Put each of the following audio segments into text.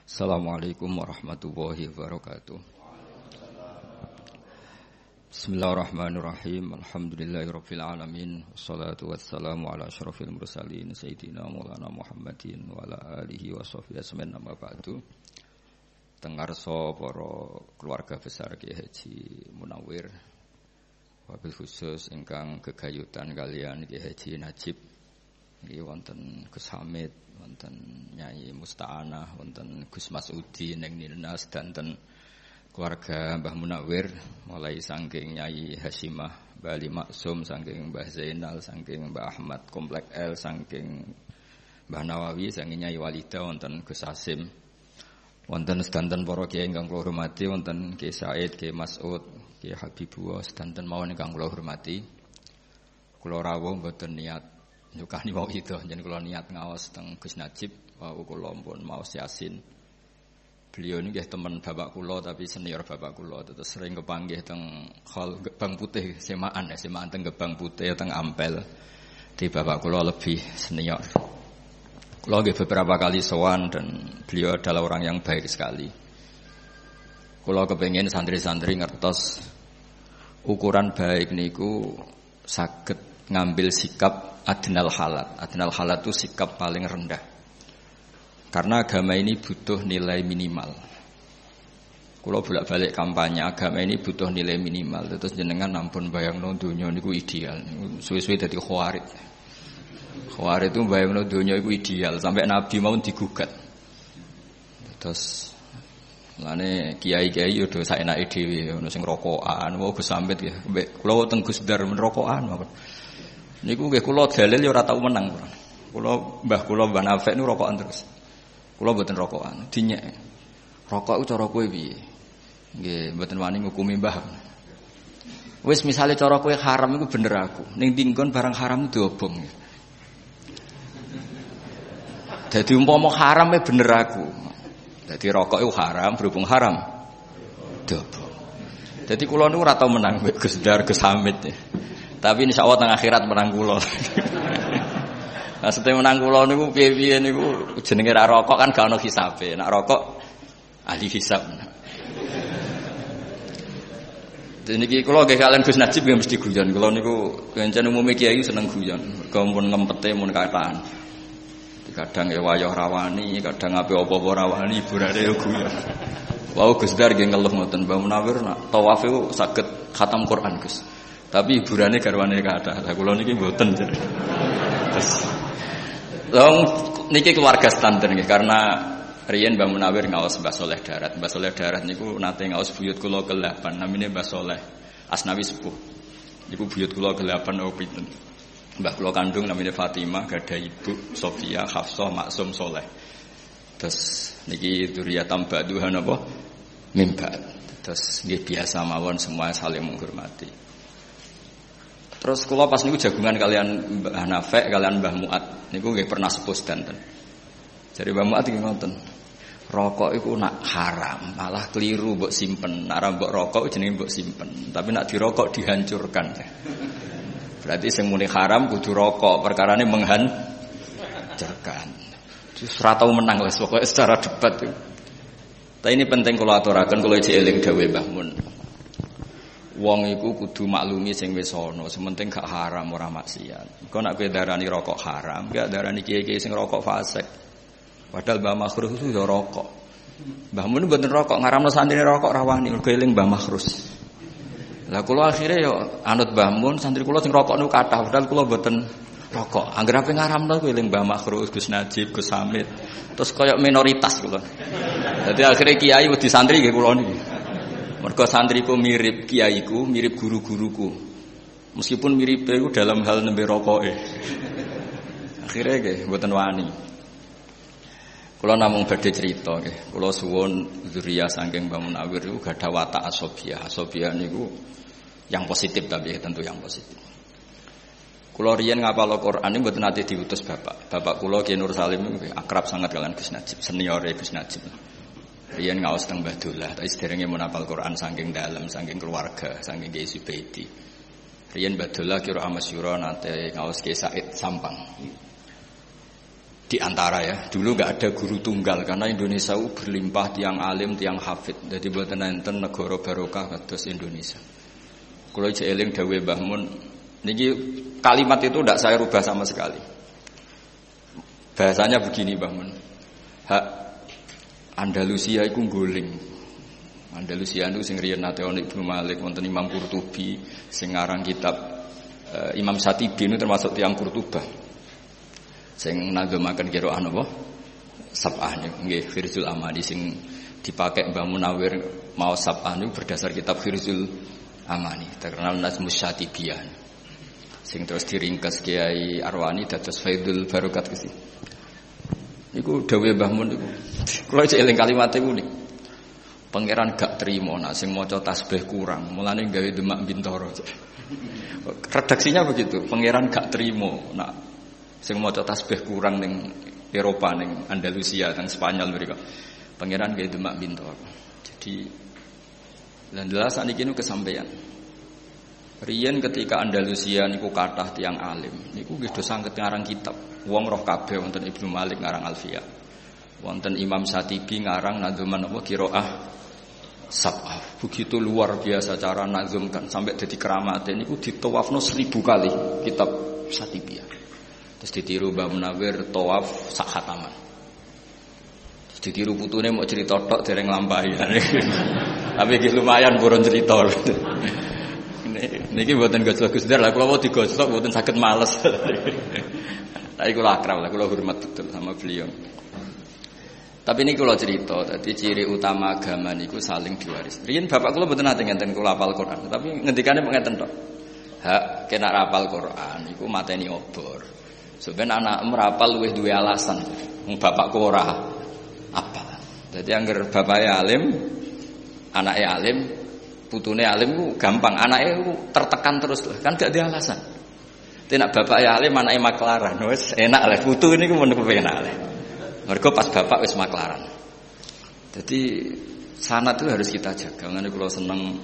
Assalamualaikum warahmatullahi wabarakatuh. Bismillahirrahmanirrahim. Alhamdulillahirabbil alamin. Wassalatu wassalamu ala asyrofil mursalin sayyidina Maulana Muhammadin wa ala alihi washabbihi ajmain. Amma ba'du. Tengarsa para keluarga besar Kyai Haji Munawwir, wabil khusus ingkang gegayutan kalian Kyai Haji Najib. Nggih wonten Gus Hamid, wonten Nyai Musta'anah, wonten Gus Masudi ning Nilnas, danten keluarga Mbah Munawwir mulai saking Nyai Hasimah, Mbah Ali Maksum, saking Mbah Zainal, saking Mbah Ahmad Komplek L, saking Mbah Nawawi, saking Nyai Walida, wonten Gus Hasim, wonten sedanten para kiai ingkang kula hormati, wonten Kiai Said, Kiai Mas'ud, Kiai Habibullah, sedanten mawon ingkang kula hormati. Kula rawuh mboten niat nyukani wau itu, jadi kalau niat ngawas teng Gus Najib, wau kula pun maos Yasin. Beliau ini nggih teman bapak kula tapi senior bapak kula, terus sering kepanggih teng hal Gebang Putih, semaan teng Gebang Putih teng Ampel. Di bapak kula lebih senior. Kula nggih beberapa kali sowan dan beliau adalah orang yang baik sekali. Kula kepengin santri-santri ngertos ukuran baik niku saged ngambil sikap adnal halat. Adnal halat itu sikap paling rendah. Karena agama ini butuh nilai minimal. Kalau bolak-balik kampanye, agama ini butuh nilai minimal. Terus jenengan ampun bayangno donya niku ideal. Suwe-suwe dadi khawarij. Khawarij itu bayangno donya iku ideal, sampai Nabi mau digugat. Terus lane kiai-kiai yo do saenake dhewe ono sing rokokan, wong Gus Samit ya. Kula teng Gus Dar men rokokan mawon. Niku nggih kula dalil ya ora tau menang. Mbah Nafek niku rokokan terus. Kula mboten rokokan, dinyek. Rokok ku cara kowe piye? Nggih, mboten wani ngukumi mbah. Wis misale cara kowe haram iku bener aku. Ning tinggon barang haram diobong. Dadi umpama haram bener aku. Dadi rokok iku haram, berhubung haram diobong. Dadi kula niku ora tau menang mbek Gus Dar, Gus Hamid. Tapi insyaallah teng akhirat menang kula. Nah, setelah menang kula niku piye-piye niku jenenge ra rokok kan gak ono hisabe. Nek rokok ahli hisab. Niki kula nggih kalian Gus Najib nggih mesti guyon. Kula niku pancen umume kiai seneng guyon. Mergo mun ngempete mun kataan. Kadang ya wayah rawani, kadang apa-apa rawani, hiburane yo guyon. Wau Gus Dar nggih ngeluh ngoten, Mbah Munawwir nak tawaf iku saged khatam Quran, Gus. Tapi hiburane garwane kathah. Lah kula niki mboten. Terus niki keluarga standar nggih karena riyen Mbah Munawwir ngaos Mbah Soleh Darat. Mbah Soleh Darat niku nate ngaos buyut kula ke-8 namine Mbah Soleh Asnawi Sepuh. Niku buyut kula ke-8 pinten. Mbah kula kandung namine Fatimah, gadah ibu Sofia, Hafsah, Maksum, Soleh. Terus niki dzurriyatam ba'duha napa? Mimba. Terus nggih biasa mawon semua saling menghormati. Terus kula pas niku jagungan kalian Mbah Nafek, kalian Mbah Muat. Niku nggih pernah sepuh sedanten. Jadi Mbah Muat iki ngoten. Rokok iku nak haram, malah keliru mbok simpen. Nek mbok rokok jenenge mbok simpen, tapi nak dirokok dihancurkan. Berarti sing muni haram kudu rokok, perkarane menghancurkan. Terus ora tau menang wis pokoke secara debat. Tapi ini penting kula aturaken, kula iki eling dawuh Mbah Mun. Wong iku kudu maklumi sing wis ana, sementing gak haram ora maksiat. Engko nek kowe darani rokok haram, gak darani kiye-kiye sing rokok fasik. Padahal Mbah Makhrus itu ya rokok. Mbah Mun mboten rokok, ngaramno santrine rokok rawani mergo eling Mbah Makhrus. Lah kula akhire ya anut Mbah Mun, santri kula sing rokok niku kathah, padahal kula mboten rokok. Anggere ape ngaramno kowe eling Mbah Makhrus, Gus Najib, Gus Hamid. Terus kaya minoritas kula. Dadi akhire kiai wedi santri nggih kula niki. Mergo santriku mirip kiaiku, mirip guru-guruku. Meskipun mirip iku dalam hal nembe rokoke. Akhire nggih mboten wani. Kula namung badhe crita nggih. Kula suwun dzurriyyah saking Mbah Munawwir iku gadah watak asobiah. Asobiah niku yang positif tapi tentu yang positif. Kula riyen ngapal Al-Qur'an niku mboten nate diutus bapak. Bapak kula Ki Nur Salim niku akrab sangat kalian Gus Najib, seniore Gus Najib. Riyen ngaos teng Mbah Dullah, tapi sederenge mun hafal Quran saking dalem, saking keluarga, saking Kiai Subaidi. Riyen Mbah Dullah kira masyhur nate ngaos Kiai Said Sampang. Di antara ya, dulu nggak ada guru tunggal karena Indonesia berlimpah tiang alim, tiang hafid. Jadi buatan enten negara barokah kados Indonesia. Kalau jeeling dawe Mbah Mun, niki kalimat itu tidak saya rubah sama sekali. Bahasanya begini Mbah Mun. Hak Andalusia itu guling. Andalusia itu sing riyen nate ana Ibnu Malik, wonten Imam Qurtubi, sing ngarang kitab Imam Syatibi itu termasuk tiang Qurtubah. Sing nagemaken qiraah napa? Sab'ah nggih Khirzul Amani sing dipakai Mbah Munawir mau Sab'ah niku berdasar kitab Khirzul Amani, terkenal Nazmus Syatibiyah. Sing terus diringkas Kiai Arwani dados Faidul Barokat kesi. Niku dawuh Mbah Mun niku. Kula cek eling kalimat iku niku. Pangeran gak terima nak sing maca tasbih kurang, mulane gawe Demak Bintoro. Redaksinya begitu, pangeran gak terima nak sing maca tasbih kurang ning Eropa ning Andalusia teng Spanyol mriko. Pangeran gawe Demak Bintoro. Jadi dan jelas saniki niku kesampaian. Riyen ketika Andalusia niku kathah tiyang alim, niku nggih do sanget ngarang kitab. Wong roh kabeh wonten Ibnu Malik ngarang Alfiyah. Wonten Imam Syatibi ngarang nadzuman apa qiraah Sab'ah. Begitu luar biasa cara nazumkan sampai dadi keramate niku ditawafno 1000 kali kitab Syatibi. Terus ditiru Mbah Munawir tawaf sak khataman. Terus ditiru putune mau cerita tok dereng nglampahi. Tapi iki lumayan burun cerita. Niki mboten gojlok-gojlok lah kula mau digojlok mboten saged males. Tapi kula akrab lah, kula hormat betul sama beliau. Tapi ini kula cerita, dadi ciri utama agama niku saling diwaris. Riyen bapak kula mboten nate ngenten kula hafal Quran, tapi ngendikane ngeten tok. Hak kena hafal Quran iku mateni obor. Sampeyan anak merapal luwih duwe alasan. Wong bapakku ora apal. Dadi angger bapake alim, anake alim, putune alim ku gampang, anake ku tertekan terus lah, kan gak ada alasan. Tenak bapake alim, anake maklaran, wis enak lah putu niku men kepenak lah. Mergo pas bapak wis maklaran. Jadi sanad itu harus kita jaga. Ngene kula seneng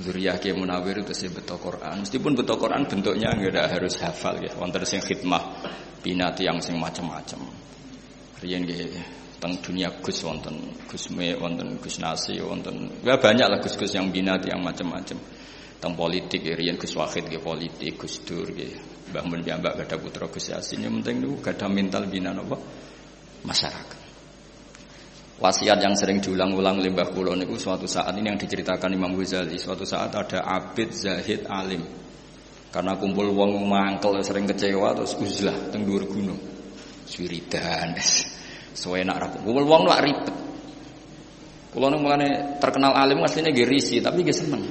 zuriyah Kiai Munawir itu sing beto Quran. Meskipun beto Quran bentuknya enggak harus hafal ya. Wonten sing khidmah binati yang sing macam-macam. Riyen nggih teng dunia Gus wonten Gus Me, wonten Gus Nasi, wonten ya banyak lah Gus-gus yang binati yang macam-macam. Teng politik riyen Gus Wahid nggih politik, Gus Dur nggih. Mbah Mun piyambak gadah putra Gus Yasin. Yang penting niku gadah mental bina napa masyarakat. Wasiat yang sering diulang-ulang oleh Mbah kula niku suatu saat ini yang diceritakan Imam Ghazali, suatu saat ada abid zahid alim. Karena kumpul wong mangkel sering kecewa terus uzlah teng dhuwur gunung. Wiridan. Suwenak ra kumpul wong lak ribet. Kula niku mulane terkenal alim asline nggih risi tapi nggih seneng.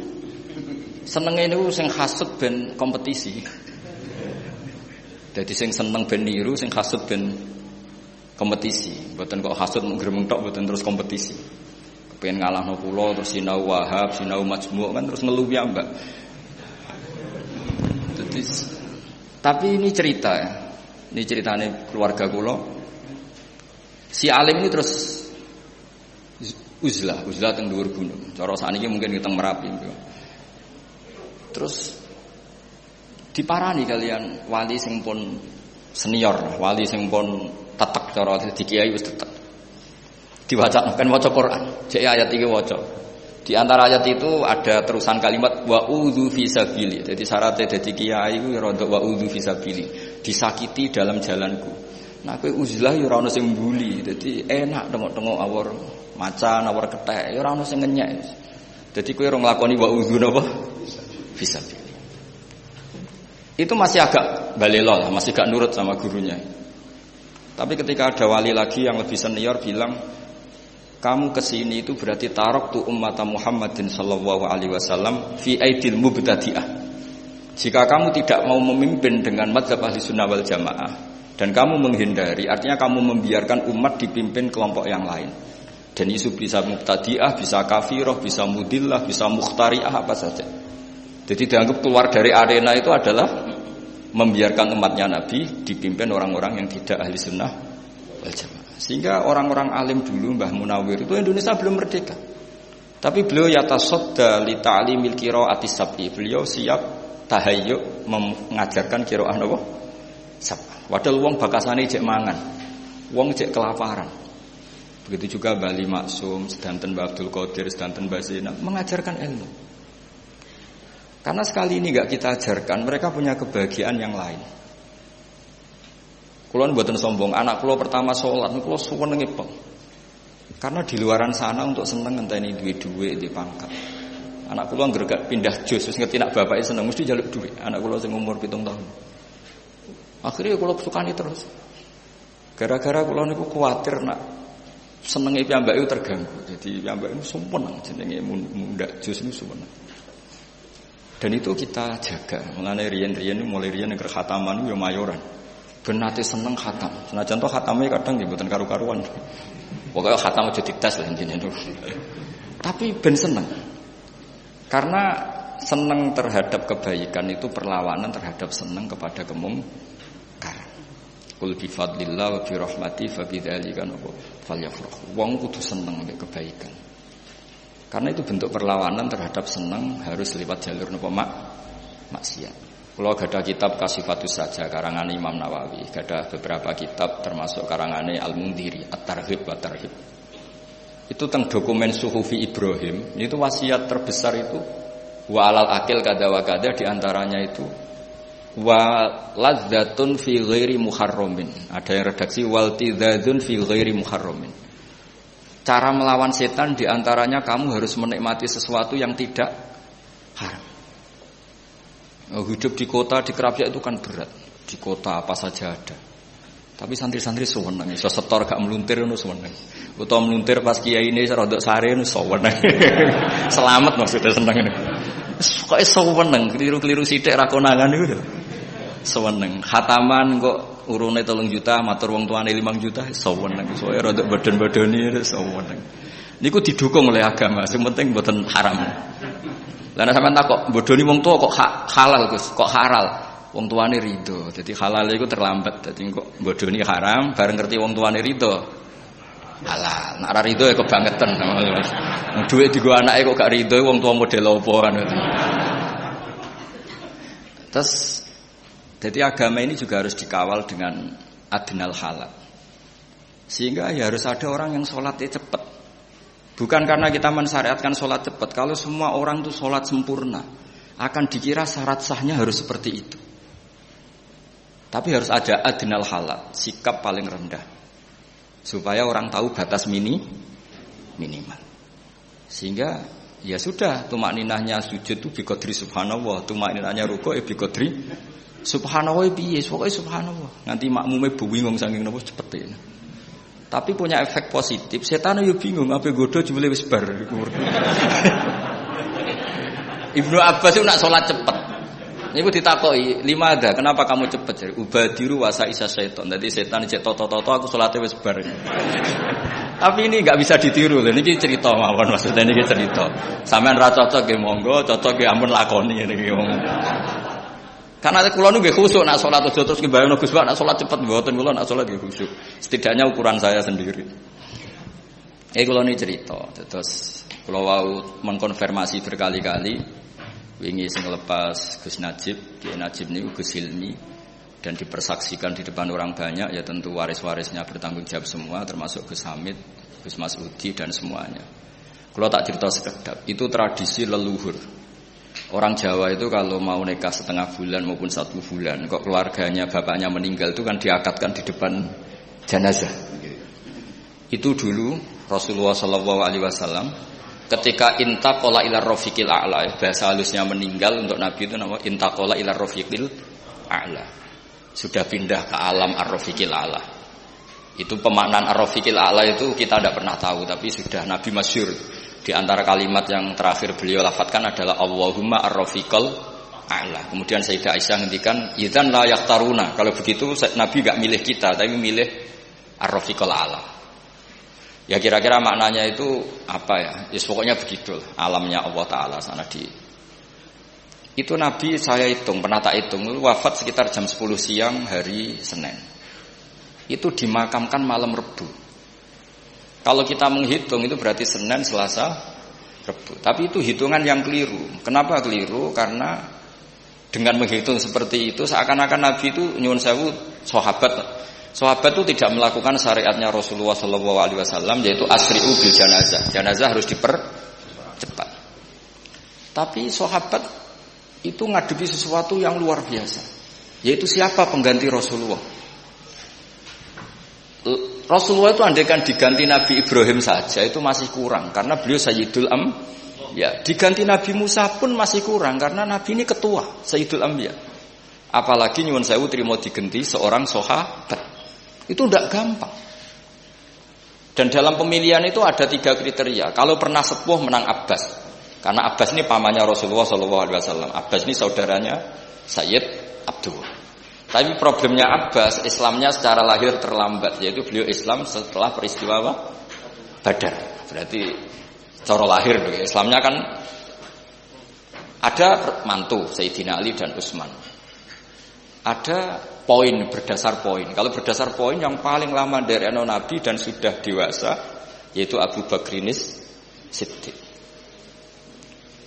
Senenge niku sing hasud ben kompetisi. Dadi sing seneng ben niru, sing hasud ben kompetisi. Mboten kok hasud ngremeng tok mboten terus kompetisi. Kepengin ngalahno kula terus sinau Wahab, sinau Majmu' kan terus ngelu piyambak. Tapi ini cerita ya. Ini ceritane keluarga kula. Si alim ini terus uzlah teng dhuwur gunung. Cara sakniki mungkin teng Merapi. Terus diparani kalian wali sing pun senior, wali sing pun tetek cara di kiai wis tetek. Diwaca kan maca Quran. Cek ayat iki waca. Di antara ayat itu ada terusan kalimat wa'udzu fisabili. Jadi syaratnya dadi kiai ku ya rada wa'udzu fisabili. Disakiti dalam jalanku. Nah kowe uzlah ya ora ono sing mbuli. Dadi enak tengok-tengok awor macan, awor kethek, ya ora ono sing ngenyek. Dadi kowe ora nglakoni wa'udzu napa? Fisabili. Itu masih agak balelo lah, masih gak nurut sama gurunya. Tapi ketika ada wali lagi yang lebih senior bilang, kamu kesini itu berarti tarok tu ummata Muhammadin sallallahu alaihi wasallam fi aidil mubtadi'ah. Jika kamu tidak mau memimpin dengan mazhab ahli sunnah wal jamaah dan kamu menghindari, artinya kamu membiarkan umat dipimpin kelompok yang lain. Dan isu bisa mubtadi'ah, bisa kafirah, bisa mudillah, bisa mukhtari'ah, apa saja. Jadi dianggap keluar dari arena itu adalah membiarkan umatnya Nabi dipimpin orang-orang yang tidak ahli sunnah wal jamaah. Sehingga orang-orang alim dulu Mbah Munawir itu Indonesia belum merdeka. Tapi beliau yatasodda li ta'limil qira'ati sab'i. Beliau siap tahayyuk mengajarkan qira'ah apa? Padahal wong bakasane cek mangan. Wong cek kelaparan. Begitu juga Bali Maksum, sedanten Mbah Abdul Qadir, sedanten Mbah Zainab mengajarkan ilmu. Karena sekali ini enggak kita ajarkan, mereka punya kebahagiaan yang lain. Kulo mboten sombong, anak kulo pertama sholat kulo suwenenge pol. Karena di luaran sana untuk seneng ngenteni duwe-duwe di pangkat. Anak kulo nggergak pindah jos wis ngerti nak bapake seneng mesti njaluk duit. Anak kulo sing umur 7 tahun. Akhirnya kulo sukani terus. Gara-gara kulo niku kuwatir nak senenge piyambake terganggu. Jadi piyambake niku sumpun jenenge mundak jos niku sumpun. Dan itu kita jaga. Mulane riyen-riyen mulai riyen nek khataman yo mayoran. Ben nate seneng khatam. Senajan to khatame kadang nggih mboten karu-karuan. Pokoke khatam aja dites lah intine niku. Tapi ben seneng. Karena seneng terhadap kebaikan itu perlawanan terhadap seneng kepada kemungkaran. Qul bi fadlillah wa bi rahmati fa bidzalika falyafrahu. Wong kudu seneng mek kebaikan. Karena itu bentuk perlawanan terhadap seneng harus lewat jalur napa maksiat. Kalau ada kitab Kasifatus Saja karangan Imam Nawawi, ada beberapa kitab termasuk karangan Al-Mundhiri, At-Targhib wa Tarhib. Itu tentang dokumen Suhufi Ibrahim, itu wasiat terbesar itu wa alal akil kada wa kada, diantaranya itu wa ladzatun fi ghairi muharramin. Ada yang redaksi wal tidzadzun fi ghairi muharramin. Cara melawan setan diantaranya kamu harus menikmati sesuatu yang tidak haram. Hidup di kota, di Kerapiak itu kan berat. Di kota apa saja ada. Tapi santri-santri suweneng, iso setor gak meluntir ngono suweneng. Utawa meluntir pas kiai ini rodok sare ngono suweneng. Selamat maksudnya seneng. Kok suweneng, keliru-keliru sithik ra konangan niku lho. Suweneng. Khataman kok urune 3 juta, matur wong tuane 5 juta, suweneng. Soale rodok badan-badani suweneng. Niku didukung oleh agama, sing penting mboten haram. Lah nek sampean takok, bodoni wong tua kok halal Gus, kok halal? Wong tuane rido. Jadi halal iku terlambat. Dadi kok bodoni haram bareng ngerti wong tuane rido. Halal. Nek ora rido ya kebangetan. Duit digo anake kok gak rido wong tua model opo kan. Terus jadi agama ini juga harus dikawal dengan adnal halal. Sehingga ya harus ada orang yang sholatnya cepat. Bukan karena kita mensyariatkan sholat cepat. Kalau semua orang itu sholat sempurna, akan dikira syarat sahnya harus seperti itu. Tapi harus ada adnal halal, sikap paling rendah, supaya orang tahu batas minimal. Sehingga ya sudah, tumakninahnya sujud itu biqadri subhanallah, tumakninahnya rukuk biqadri subhanallah piye, pokoke subhanallah. Nanti makmume bingung saking napa cepet. Tapi punya efek positif, setan yo bingung apa godho jebule wis bar. Ibnu Abbas itu nak sholat cepet. Niku ditakoki, "Limada? Kenapa kamu cepet?" Jadi ubadiru wasa isa setan. Jadi setan cek toto aku sholatnya wis bar. Tapi ini enggak bisa ditiru lho. Niki cerita mawon maksudnya niki cerita. Sampeyan ra cocok nggih monggo, cocok nggih ampun lakoni niki wong. Karena kula nu nggih khusuk nak salat aja terus ngebayangno Gus Pak nak salat cepet mboten kula nak salat nggih khusuk. Setidaknya ukuran saya sendiri. Kula ni cerita, terus kula wau mengkonfirmasi berkali-kali wingi sing lepas Gus Najib, Kiai Najib niku Gus Hilmi dan dipersaksikan di depan orang banyak ya tentu waris-warisnya bertanggung jawab semua termasuk Gus Hamid, Gus Masudi dan semuanya. Kula tak cerita sekedap, itu tradisi leluhur. Orang Jawa itu kalau mau nikah setengah bulan maupun 1 bulan, kok keluarganya bapaknya meninggal itu kan diakadkan di depan jenazah. Itu dulu Rasulullah SAW ketika intaqala ila rafiqil a'la, bahasa halusnya meninggal untuk Nabi itu nama intaqala ila rafiqil a'la. Sudah pindah ke alam ar-rafiqil a'la. Itu pemaknaan ar-rafiqil a'la itu kita tidak pernah tahu, tapi sudah Nabi masyhur. Di antara kalimat yang terakhir beliau lafadzkan adalah Allahumma ar-rafiqal a'la. Kemudian Sayyidah Aisyah ngendikan, "Idzan la yakhtaruna." Kalau begitu Nabi enggak milih kita, tapi milih ar-rafiqal a'la. Ya kira-kira maknanya itu apa ya? Ya pokoknya begitu alamnya Allah taala sana di. Itu Nabi saya hitung, pernah tak hitung, wafat sekitar jam 10 siang hari Senin. Itu dimakamkan malam Rebu. Kalau kita menghitung itu berarti Senin, Selasa, Rebu. Tapi itu hitungan yang keliru. Kenapa keliru? Karena Dengan menghitung seperti itu seakan-akan Nabi itu nyuwun sewu sahabat itu tidak melakukan syariatnya Rasulullah SAW, yaitu asri'u bil janazah. Janazah harus dipercepat. Tapi sahabat itu ngadepi sesuatu yang luar biasa, yaitu siapa pengganti Rasulullah. Rasulullah itu andaikan diganti Nabi Ibrahim saja itu masih kurang, karena beliau Sayyidul Ya, diganti Nabi Musa pun masih kurang karena Nabi ini ketua Sayyidul Anbiya. Apalagi nyuwun sewu terima diganti seorang sahabat. Itu tidak gampang. Dan dalam pemilihan itu ada 3 kriteria. Kalau pernah sepuh menang Abbas. Karena Abbas ini pamannya Rasulullah SAW. Abbas ini saudaranya Sayyid Abdullah. Tapi problemnya Abbas, Islamnya secara lahir terlambat, yaitu beliau Islam setelah peristiwa Badar. Berarti cara lahir Islamnya kan ada mantu Sayyidina Ali dan Utsman. Ada poin berdasar poin. Kalau berdasar poin yang paling lama dari anak Nabi dan sudah dewasa yaitu Abu Bakrinis Siddiq.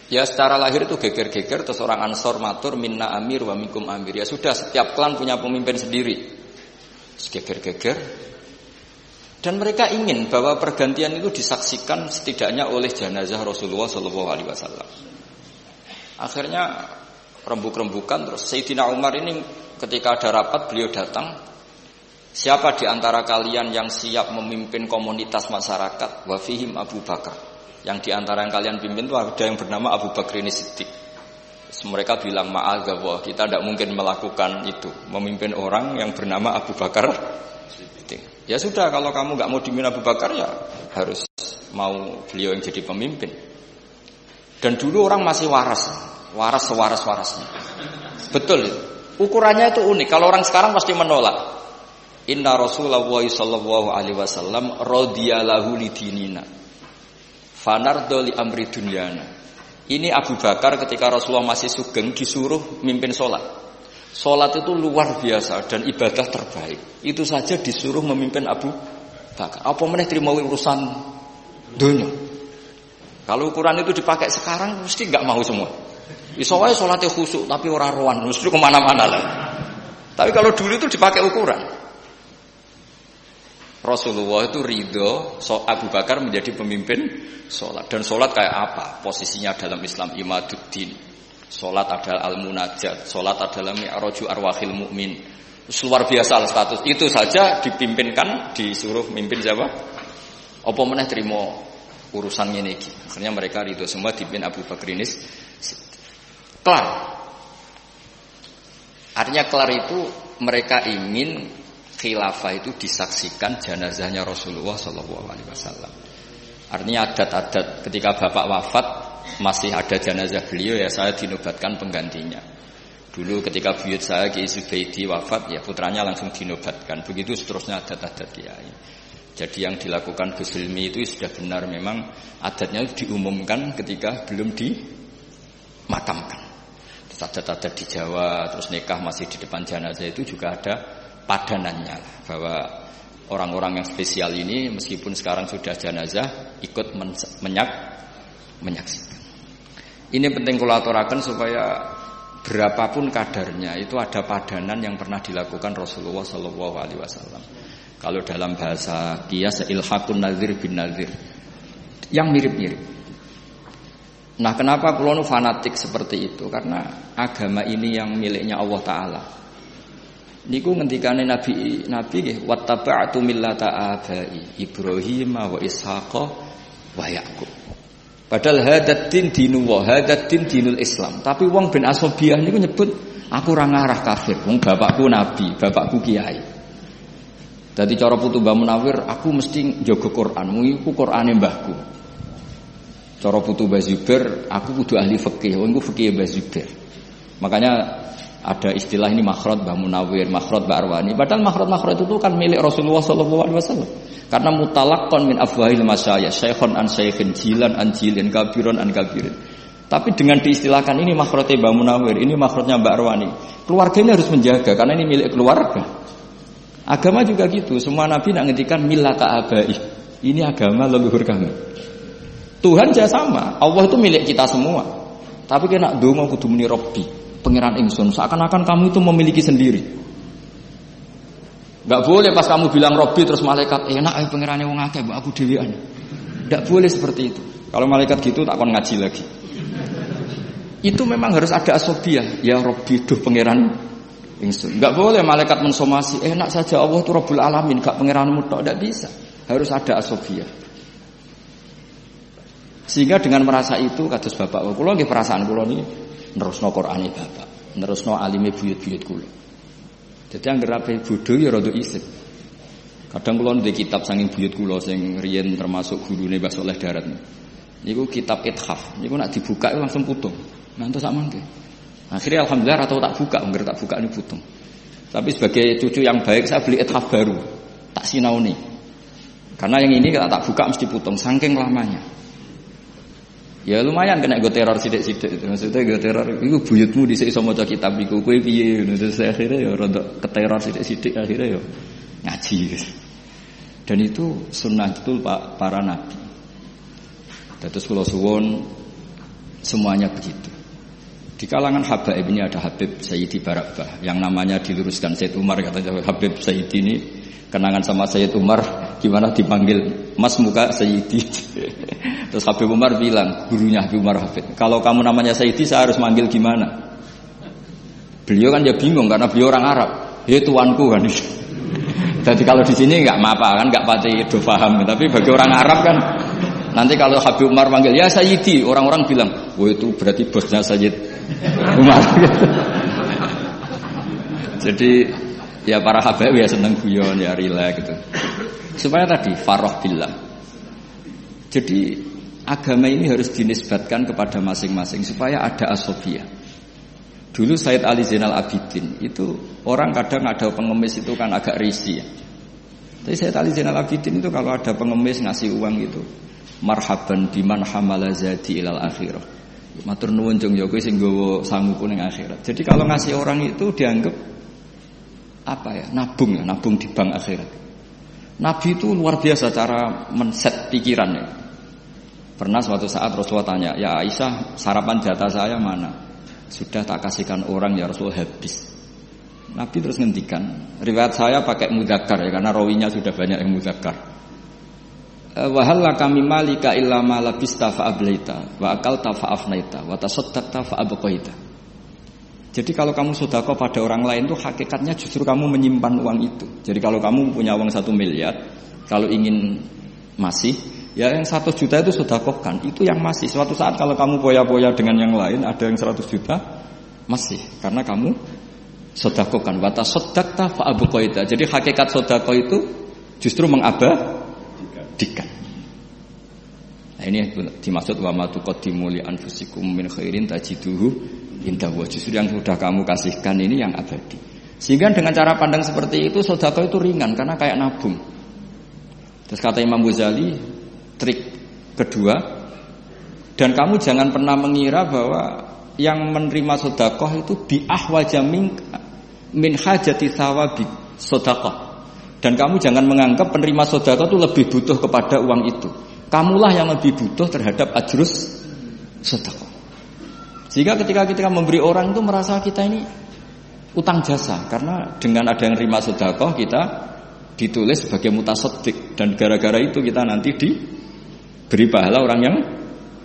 Ya secara lahir itu geger-geger terus orang Ansor matur minna amir wa minkum amir. Ya sudah setiap klan punya pemimpin sendiri. Geger-geger. Dan mereka ingin bahwa pergantian itu disaksikan setidaknya oleh jenazah Rasulullah SAW. Akhirnya rembuk-rembukan terus Sayyidina Umar ini ketika ada rapat beliau datang. Siapa di antara kalian yang siap memimpin komunitas masyarakat? Wa fihim Abu Bakar. Yang di antara yang kalian pimpin itu ada yang bernama Abu Bakrin Siddiq. Mereka bilang ma'adzallah, kita tidak mungkin melakukan itu, memimpin orang yang bernama Abu Bakar. Ya sudah, kalau kamu nggak mau dipimpin Abu Bakar ya harus mau beliau yang jadi pemimpin. Dan dulu orang masih waras sewaras-warasnya. Betul itu. Ukurannya itu unik. Kalau orang sekarang pasti menolak. Inna Rasulullah sallallahu alaihi wasallam radhiyalahu lidinina. Fanardo li amri dunyana. Ini Abu Bakar ketika Rasulullah masih sugeng disuruh mimpin sholat. Sholat itu luar biasa dan ibadah terbaik. Itu saja disuruh memimpin Abu Bakar. Apa meneh terima urusan dunia. Kalau ukuran itu dipakai sekarang mesti nggak mau semua. Iso wae sholatnya khusyuk tapi ora rohan, mesti kemana-mana lah. Tapi kalau dulu itu dipakai ukuran. Rasulullah itu ridho Abu Bakar menjadi pemimpin sholat. Dan sholat kayak apa? Posisinya dalam Islam imaduddin. Sholat adalah al-munajat, sholat adalah mi'raju arwahil mu'min. Luar biasa status. Itu saja dipimpinkan, disuruh mimpin siapa? Apa meneh terima urusan ini. Akhirnya mereka ridho semua dipimpin Abu Bakrinis. Kelar. Artinya kelar itu mereka ingin khilafah itu disaksikan jenazahnya Rasulullah SAW. Artinya adat-adat ketika bapak wafat masih ada jenazah beliau ya saya dinobatkan penggantinya. Dulu ketika buyut saya Kiai Zubaidi wafat ya putranya langsung dinobatkan. Begitu seterusnya adat-adat kiai. Jadi yang dilakukan Gus Hilmi itu sudah benar memang adatnya diumumkan ketika belum dimakamkan. Terus adat-adat di Jawa terus nikah masih di depan jenazah itu juga ada padanannya bahwa orang-orang yang spesial ini meskipun sekarang sudah jenazah ikut menyaksikan. Ini penting kula aturaken supaya berapapun kadarnya itu ada padanan yang pernah dilakukan Rasulullah SAW. Kalau dalam bahasa qiyas ilhaqun nazir bin nazir yang mirip-mirip. Nah, kenapa kula nu fanatik seperti itu? Karena agama ini yang miliknya Allah Taala. Niku ngendikane Nabi nggih wattaba'tu millata abai Ibrahim wa Ishaq wa Yaqub. Padahal hadat din dinullah, hadat din dinul Islam. Tapi wong bin Asobiyah niku nyebut aku ora ngarah kafir. Wong bapakku nabi, bapakku kiai. Dadi cara putu Mbah Munawir, aku mesti njaga Quran. Mung iku Qurane mbahku. Cara putu Mbah Zubair, aku kudu ahli fikih. Wong iku fikih Mbah Zubair. Makanya ada istilah ini makhraj Mbah Munawir, makhraj Mbah Arwani. Padahal makhraj itu kan milik Rasulullah SAW. Karena mutalaqqan min afwahil masyayikh, syekhon an syeikhin, jilan an jilin, kabiron an kabirin. Tapi dengan diistilahkan ini makhrajnya Mbah Munawir, ini makhrajnya Mbah Arwani. Keluarga ini harus menjaga karena ini milik keluarga. Agama juga gitu, semua nabi nak ngendikan millata abai. Ini agama leluhur kami. Tuhan juga sama, Allah itu milik kita semua. Tapi kena ndonga kudu muni Rabbi. pangeran ingsun, seakan-akan kamu itu memiliki sendiri. Enggak boleh pas kamu bilang Robbi terus malaikat enak pangerane wong akeh mbok aku dhewean. Enggak boleh seperti itu. Kalau malaikat gitu tak kon ngaji lagi. Itu memang harus ada asobiah. Ya Robbi duh pangeran ingsun. Enggak boleh malaikat mensomasi enak saja Allah itu Rabbul Alamin, gak pangeranmu tok, enggak bisa. Harus ada asobiah. Sehingga dengan merasa itu kados bapak kula nggih perasaan kula niki nerusno Qur'ane bapak, nerusno alime buyut-buyut kula. Jadi anggere ape bodho ya rada isih. Kadang kula ndek kitab saking buyut kula sing riyen termasuk gurune Mbah Saleh Darat. Niku kitab Ithaf. Niku nek dibuka langsung putung. Ngantos sak mangke. Akhirnya alhamdulillah atau tak buka, anggere tak buka ini putung. Tapi sebagai cucu yang baik saya beli Ithaf baru. Tak sinauni. Karena yang ini kalau tak buka mesti putung saking lamanya. Ya lumayan kena go teror sithik-sithik itu. Maksudnya go teror iku buyutmu dhisik iso maca kitab iku kowe piye ngono terus akhirnya ya rada keteror sithik-sithik akhirnya ya ngaji. Dan itu sunnah betul Pak para nabi. Terus kula suwun semuanya begitu. Di kalangan habaib ini ada Habib Sayyidi Barakbah yang namanya diluruskan Sayyid Umar, katanya Habib Sayyidi ini kenangan sama Sayyid Umar gimana dipanggil Mas muka Sayyidi. Terus Habib Umar bilang, gurunya Habib Umar Habib, kalau kamu namanya Sayyidi saya harus manggil gimana? Beliau kan ya bingung karena beliau orang Arab. Ya tuanku kan. Jadi kalau di sini enggak apa-apa kan, enggak pati do paham, tapi bagi orang Arab kan nanti kalau Habib Umar manggil ya Sayyidi, orang-orang bilang, "Oh itu berarti bosnya Sayyid Umar." Jadi ya para habaib ya seneng guyon ya rileks gitu. Supaya tadi farah billah. Jadi agama ini harus dinisbatkan kepada masing-masing supaya ada asobiyah. Dulu Sayyid Ali Zainal Abidin itu orang kadang ada pengemis itu kan agak risih ya. Tapi Sayyid Ali Zainal Abidin itu kalau ada pengemis ngasih uang itu marhaban biman hamala zadi ilal akhirah. Matur nuwun jeng ya kowe sing nggawa sanguku ning akhirat. Jadi kalau ngasih orang itu dianggap apa ya? Nabung di bank akhirat. Nabi itu luar biasa cara men-set pikirannya. Pernah suatu saat Rasulullah tanya, "Ya Aisyah, sarapan jatah saya mana?" "Sudah tak kasihkan orang ya Rasul, habis." Nabi terus ngendikan, riwayat saya pakai mudzakkar ya karena rawinya sudah banyak yang mudzakkar. Wa hal laka mimmalika illa ma labista fa ablaita wa akalta fa afnaita wa tasaddaqta fa abqaita. Jadi kalau kamu sedekah pada orang lain itu hakikatnya justru kamu menyimpan uang itu. Jadi kalau kamu punya uang 1 miliar, kalau ingin masih ya yang 100 juta itu sedekahkan, itu yang masih. Suatu saat kalau kamu poya-poya dengan yang lain ada yang 100 juta masih karena kamu sedekahkan. Wa tasaddaqta fa abqaita. Jadi hakikat sedekah itu justru mengabadikan. Nah ini dimaksud wa ma tuqaddimu li anfusikum min khairin tajiduhu indah. Justru yang sudah kamu kasihkan ini yang abadi. Sehingga dengan cara pandang seperti itu sedekah itu ringan karena kayak nabung. Terus kata Imam Ghazali, trik kedua, dan kamu jangan pernah mengira bahwa yang menerima sedekah itu bi ahwaja min hajati thawabi sedekah. Dan kamu jangan menganggap penerima sedekah itu lebih butuh kepada uang itu. Kamulah yang lebih butuh terhadap ajrus sedekah. Sehingga ketika kita memberi orang itu merasa kita ini utang jasa. Karena dengan ada yang terima sedekah kita ditulis sebagai mutasaddiq. Dan gara-gara itu kita nanti diberi pahala orang yang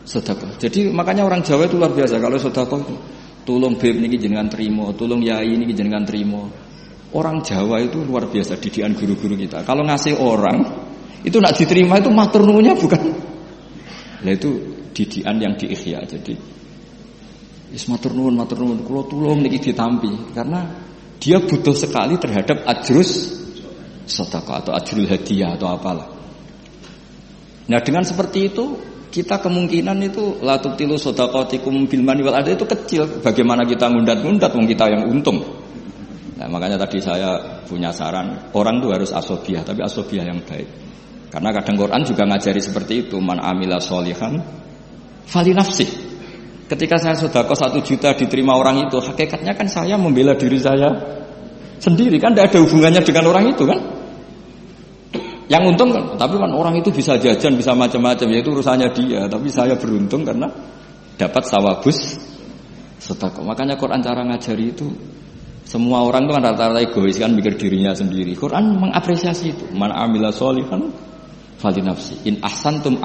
sedekah. Jadi makanya orang Jawa itu luar biasa. Kalau sedekah itu tolong beb niki jenengan trimo, tolong yai niki jenengan trimo. Orang Jawa itu luar biasa didikan guru-guru kita. Kalau ngasih orang itu nak diterima itu matur nuwunnya bukan. Nah itu didikan yang diikhya. Jadi wis matur nuwun kula tulung niki ditampi karena dia butuh sekali terhadap ajrus sedekah atau ajrul hadiah atau apalah. Nah dengan seperti itu kita kemungkinan itu la tubtilu shadaqatikum bil mani wal adha itu kecil. Bagaimana kita ngundat-ngundat wong kita yang untung. Nah makanya tadi saya punya saran, orang itu harus asobiah, tapi asobiah yang baik. Karena kadang Quran juga ngajari seperti itu, man amila sholihan fali nafsih. Ketika saya sedekah 1 juta diterima orang itu, hakikatnya kan saya membela diri saya sendiri, kan tidak ada hubungannya dengan orang itu kan. Yang untung kan, tapi kan orang itu bisa jajan, bisa macam-macam, yaitu urusannya dia. Tapi saya beruntung karena dapat sawabus Sedekah. Makanya Quran cara ngajari itu semua orang itu kan rata-rata egois kan mikir dirinya sendiri. Quran mengapresiasi itu. Man amila sholihan falinafsi. In ahsantum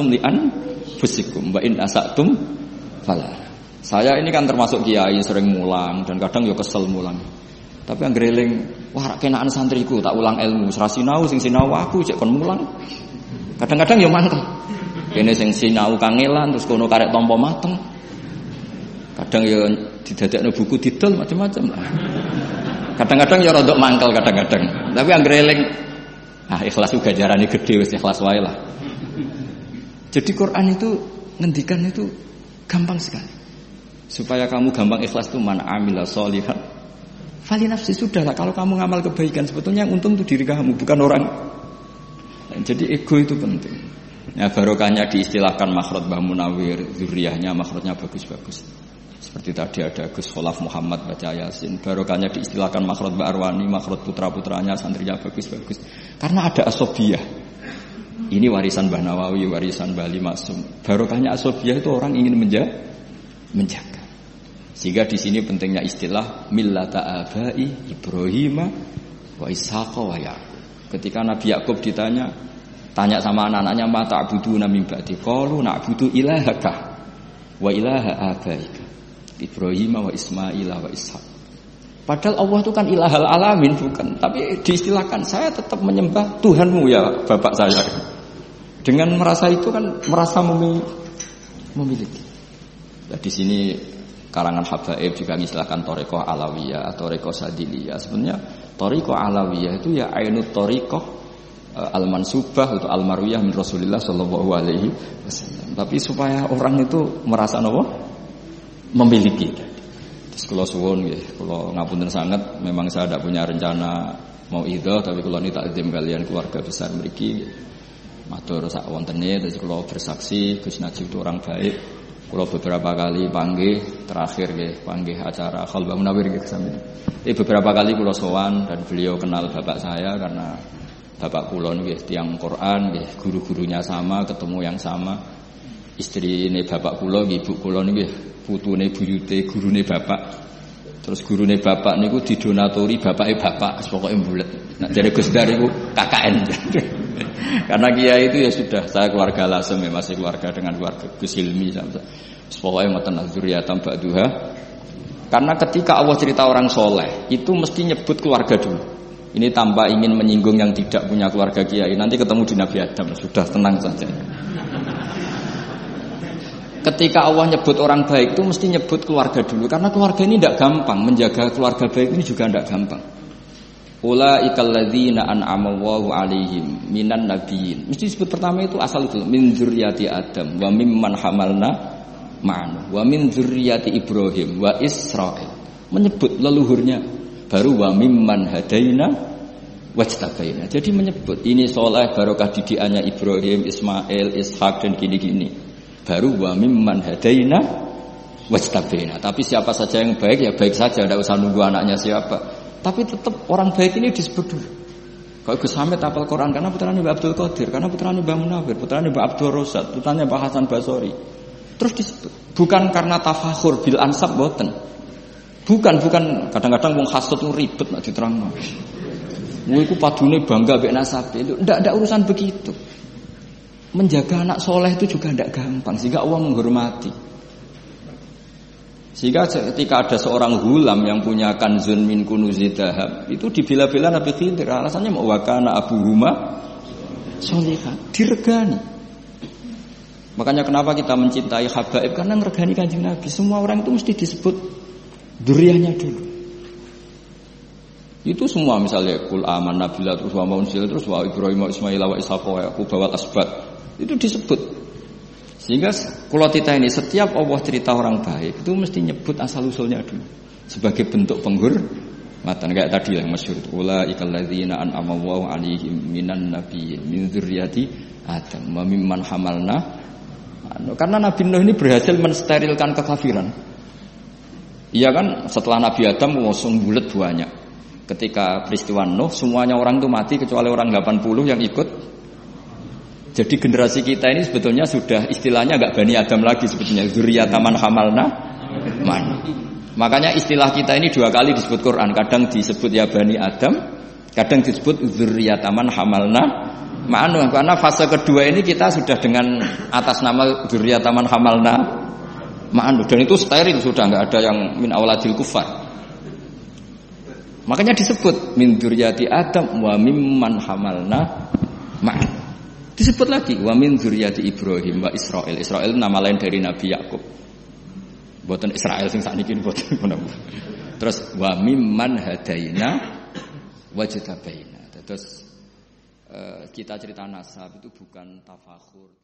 li anfusikum wa in asatum fala. Saya ini kan termasuk kiai sering mulang dan kadang yo kesel mulang. Tapi yang greling, wah kenaan santriku tak ulang ilmu, serasinau sing sinau aku cek kon mulang. Kadang-kadang yo manteng. Kene sing sinau kangelan terus kono karek tampa mateng. Kadang yo didadekno buku didol macam-macam. Kadang-kadang ya rodok mangkel kadang-kadang. Tapi yang greling ikhlas juga jarane gede wis ikhlas wae lah. Jadi Quran itu ngendikan itu gampang sekali. Supaya kamu gampang ikhlas itu man amila sholihan fali nafsi sudahlah. Kalau kamu ngamal kebaikan sebetulnya yang untung itu diri kamu bukan orang. Jadi ego itu penting. Ya barokahnya diistilahkan makhraj Mbah Munawir, zuriyahnya makhrajnya bagus-bagus. Seperti tadi ada Gus Kholaf Muhammad baca Yasin, barokahnya diistilahkan makhraj Mbak Arwani, makhraj putra-putranya santrinya bagus-bagus. Karena ada asobiyah. Ini warisan Mbah Nawawi, warisan Mbah Ali Masum. Barokahnya asobiyah itu orang ingin menjaga. Sehingga di sini pentingnya istilah millata abai Ibrahim wa Ishaq wa Yaqub. Ketika Nabi Yakub tanya sama anak-anaknya ma ta'buduna min ba'di qalu na'budu ilahaka wa ilaha abaika Ibrahim wa Ismail wa Ishaq. Padahal Allah itu kan ilahal alamin bukan, tapi diistilahkan saya tetap menyembah Tuhanmu ya bapak saya. Dengan merasa itu kan merasa memiliki. Nah, di sini karangan habaib juga mengistilahkan thariqah alawiyah atau thariqah sadiliyah. Sebenarnya thariqah alawiyah itu ya ainut thariqah al-mansubah atau al-marwiyah min Rasulillah sallallahu alaihi wasallam. Tapi supaya orang itu merasa apa? Memiliki. Terus kula suwun nggih, kula ngapunten sangat, memang saya tidak punya rencana mau idhah, tapi kula ini takdim kalian keluarga besar mriki. Matur sak wontene, terus kula bersaksi Gus Najib itu orang baik. Kula beberapa kali panggih, terakhir nggih panggih acara Khalbah Munawir nggih sami. Beberapa kali kula sowan dan beliau kenal bapak saya karena bapak kula nggih tiyang Quran nggih, guru-gurunya sama, ketemu yang sama. Istrine bapak kula nggih, ibu kula nggih putune buyute gurune bapak. Terus gurune bapak niku didonatori bapake bapak, pokoke mbulet. Nek jare Gus Dar iku KKN. Karena kiai itu ya sudah saya keluarga lasem ya, masih keluarga dengan keluarga Gus Hilmi sampai. Pokoke mboten zuriyatam ba'duha. Karena ketika Allah cerita orang soleh itu mesti nyebut keluarga dulu. Ini tanpa ingin menyinggung yang tidak punya keluarga kiai. Nanti ketemu di Nabi Adam, sudah tenang saja. Ketika Allah nyebut orang baik itu mesti nyebut keluarga dulu. Karena keluarga ini tidak gampang. Menjaga keluarga baik ini juga tidak gampang. Ulaikal ladzina an'ama Allahu 'alaihim minan nabiyyin. Mesti disebut pertama itu asal itu min dzurriyyati Adam wa mimman hamalna ma'an wa min dzurriyyati Ibrahim wa Israil. Menyebut leluhurnya. Baru wa mimman hadaina wajtabaina. Jadi menyebut ini soleh barokah didikannya Ibrahim, Ismail, Ishak dan gini-gini. Baru wa mimman hadaina wajtabaina. Tapi siapa saja yang baik ya baik saja, tidak usah nunggu anaknya siapa. Tapi tetap orang baik ini disebut dulu. Kalau Gus Hamid hafal Quran karena putranya Mbak Abdul Qadir, karena putranya Mbak Munawir, putranya Mbak Abdul Rosad, putranya Mbak Hasan Basori. Terus disebut. Bukan karena tafakhur bil ansab boten. Bukan kadang-kadang wong hasud itu ribet nak diterangno. Wong iku padune bangga mek nasabe itu ndak urusan begitu. Menjaga anak soleh itu juga ndak gampang sehingga Allah menghormati. Sehingga ketika ada seorang hulam yang punya kanzun min kunuzid dzahab, itu dibela-bela Nabi Khidir. Alasannya mau wakana abuhuma sholihah, diregani. Makanya kenapa kita mencintai habaib, karena meregani Kanjeng Nabi. Semua orang itu mesti disebut dzurriyyahnya dulu. Itu semua misalnya kul amanna billah terus wa unzila terus wa Ibrahim wa Ismail wa Ishaq wa Yaqub wa asbat. Itu disebut. Sehingga kalau kita ini setiap Allah cerita orang baik itu mesti nyebut asal usulnya dulu sebagai bentuk penghormatan kayak tadi yang masyhur ulaikal ladzina an'ama Allahu 'alaihim minan nabiyyin min dzurriyyati Adam wa mimman hamalna. Karena Nabi Nuh ini berhasil mensterilkan kekafiran. Iya kan setelah Nabi Adam langsung bulet banyak. Ketika peristiwa Nuh semuanya orang itu mati kecuali orang 80 yang ikut. Jadi generasi kita ini sebetulnya sudah istilahnya enggak Bani Adam lagi sebetulnya dzurriyyatan man hamalna man. Makanya istilah kita ini 2 kali disebut Quran. Kadang disebut ya Bani Adam, kadang disebut dzurriyyataman hamalna ma'anu. Karena fase kedua ini kita sudah dengan atas nama dzurriyyataman hamalna ma'anu. Dan itu steril, sudah enggak ada yang min auladil kufar. Makanya disebut min dzurriyyati Adam wa mimman hamalna ma'an. Disebut lagi wa min dzurriyyati Ibrahim wa Israil. Israil nama lain dari Nabi Yakub. Mboten Israil sing sakniki mboten menapa. Terus wa mimman hadaina wajtabaina. Terus kita cerita nasab itu bukan tafakhur.